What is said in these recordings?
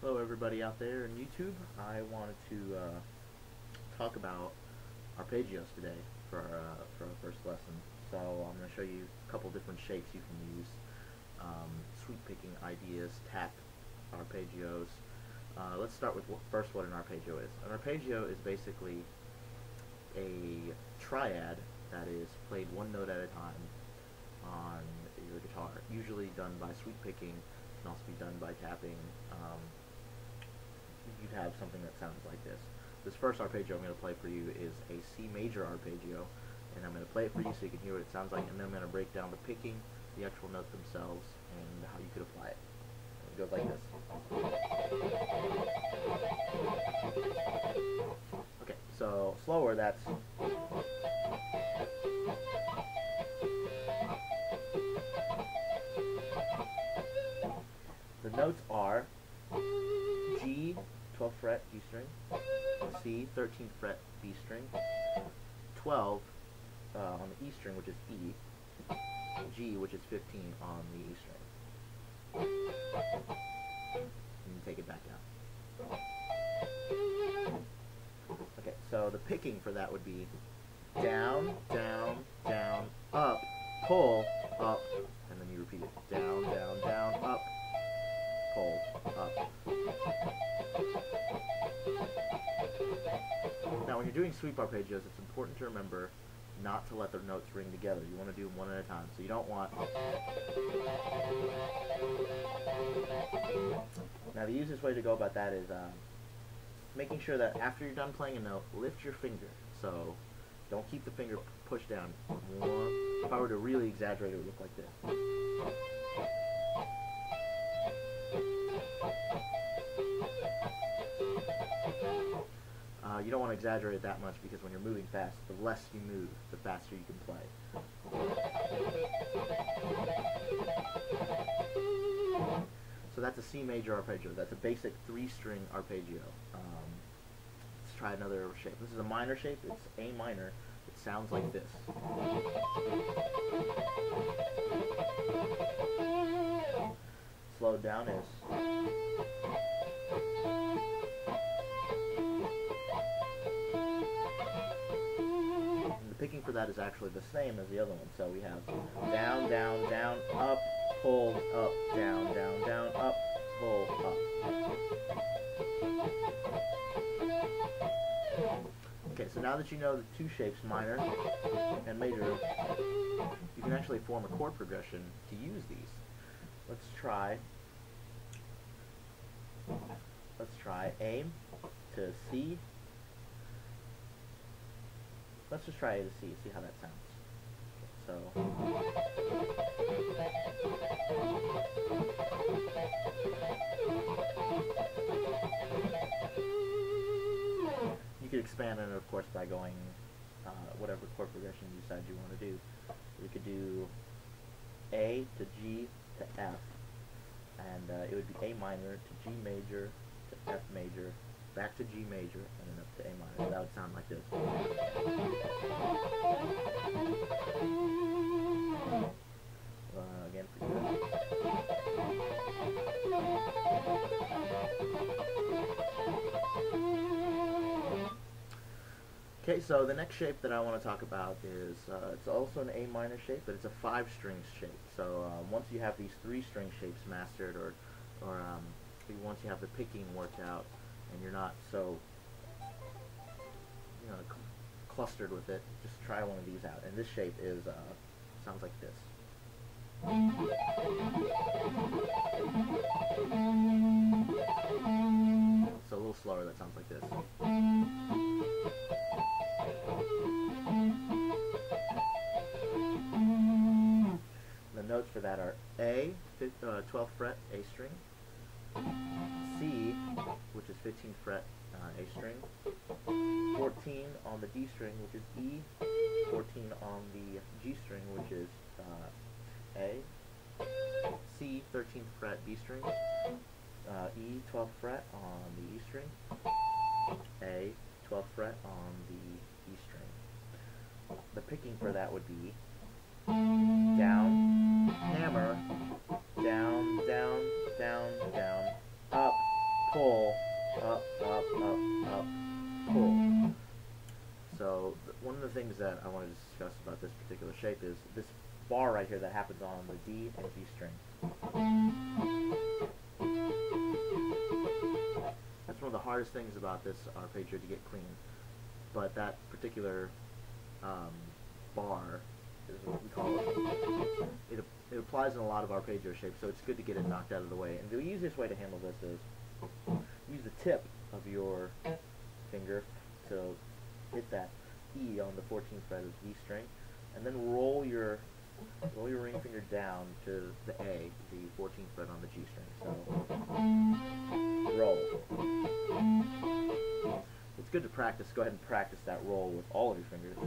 Hello everybody out there in YouTube. I wanted to talk about arpeggios today for our first lesson. So I'm going to show you a couple different shapes you can use, sweep picking ideas, tap arpeggios. Let's start with first what an arpeggio is. An arpeggio is basically a triad that is played one note at a time on your guitar, usually done by sweep picking. It can also be done by tapping. You'd have something that sounds like this. This first arpeggio I'm going to play for you is a C major arpeggio, and I'm going to play it for you so you can hear what it sounds like, and then I'm going to break down the picking, the actual notes themselves, and how you could apply it. It goes like this. Okay, so slower, that's the notes are G, 12th fret, G string, C, 13th fret, B string, 12 on the E string, which is E, G, which is 15 on the E string. And take it back down. Okay, so the picking for that would be down, down, down, up, pull, up, and then you repeat it. Down, down, down, up, pull, up. Now when you're doing sweep arpeggios, it's important to remember not to let the notes ring together. You want to do them one at a time. So you don't want... Now the easiest way to go about that is making sure that after you're done playing a note, lift your finger. So don't keep the finger pushed down. If I were to really exaggerate, it would look like this. You don't want to exaggerate it that much, because when you're moving fast, the less you move, the faster you can play. So that's a C major arpeggio. That's a basic 3-string arpeggio. Let's try another shape. This is a minor shape. It's A minor. It sounds like this. Slowed down is... Picking for that is actually the same as the other one. So we have down, down, down, up, pull, up, down, down, down, up, pull, up. Okay, so now that you know the two shapes, minor and major, you can actually form a chord progression to use these. Let's try A to C. Let's just try A to C, see how that sounds. So, you could expand on it, of course, by going whatever chord progression you decide you want to do. You could do A to G to F, and it would be A minor to G major to F major, back to G major, and then up to A minor. That would sound like this. Again, pretty good. Okay, so the next shape that I want to talk about is, it's also an A minor shape, but it's a 5-string shape. So once you have these 3-string shapes mastered, or once you have the picking worked out, and you're not so clustered with it, just try one of these out. And this shape is sounds like this. So a little slower, that sounds like this. The notes for that are A, 12th fret, A string, C, which is 15th fret, A string, 14 on the D string, which is E, 14 on the G string, which is A, C, 13th fret, B string, E, 12th fret on the E string, A, 12th fret on the E string. The picking for that would be down, hammer, down, down, down, down, up, pull, up, up, up, up, pull. So one of the things that I want to discuss about this particular shape is this bar right here that happens on the D and G string. That's one of the hardest things about this arpeggio to get clean. But that particular bar is what we call it. It applies in a lot of arpeggio shapes, so it's good to get it knocked out of the way. And the easiest way to handle this is use the tip of your finger to hit that E on the 14th fret of the D string, and then roll your ring finger down to the A, the 14th fret on the G string. So roll. It's good to practice. Go ahead and practice that roll with all of your fingers.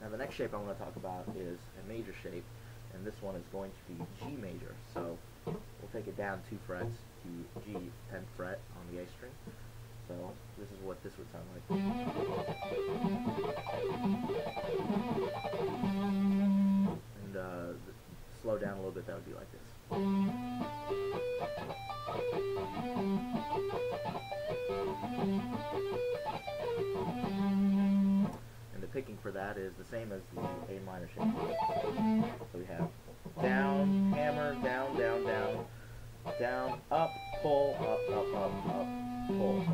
Now the next shape I want to talk about is a major shape, and this one is going to be G major. So we'll take it down 2 frets to G, 10th fret on the A string. So this is what this would sound like. And slow down a little bit, that would be like this. And the picking for that is the same as the A minor shape. So we have down, hammer, down, down, down, down, up, pull, up, up, up, up, pull.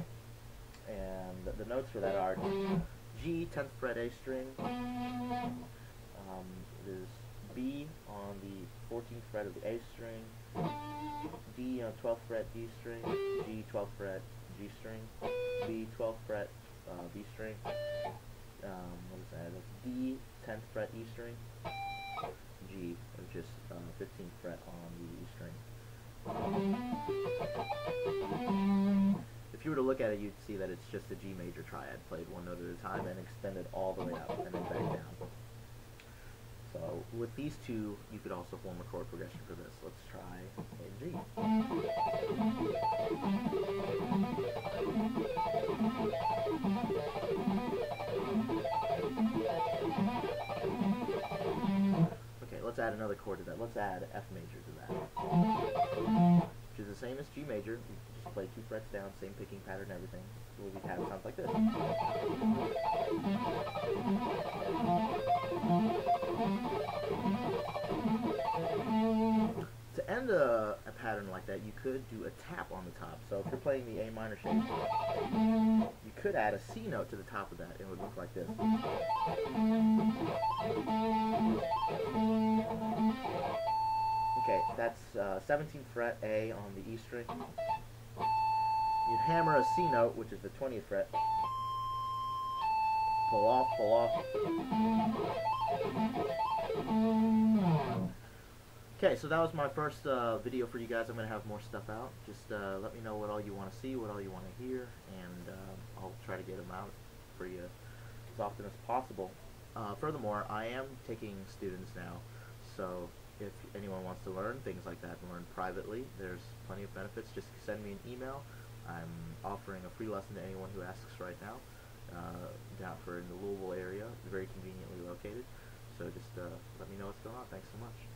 And the notes for that are G, 10th fret A string. It is B on the 14th fret of the A string, D on 12th fret D string, G 12th fret G string, B 12th fret B string, what is that? That's D 10th fret E string, G, which is 15th fret on the E string. If you were to look at it, you'd see that it's just a G major triad, played one note at a time and extended all the way up and then back down. So with these two, you could also form a chord progression for this. Let's try a G. Okay, let's add another chord to that. Let's add F major to that, which is the same as G major. We just play 2 frets down, same picking pattern and everything. So what we have sounds like this. To end a pattern like that, you could do a tap on the top. So if you're playing the A minor shape, you could add a C note to the top of that. It would look like this. Okay, that's 17th fret A on the E string. You'd hammer a C note, which is the 20th fret. Pull off, pull off. Okay, so that was my first video for you guys. I'm going to have more stuff out. Just let me know what all you want to see, what all you want to hear, and I'll try to get them out for you as often as possible. Furthermore, I am taking students now, so if anyone wants to learn things like that and learn privately, there's plenty of benefits. Just send me an email. I'm offering a free lesson to anyone who asks right now, down in the Louisville area, very conveniently located. So just let me know what's going on. Thanks so much.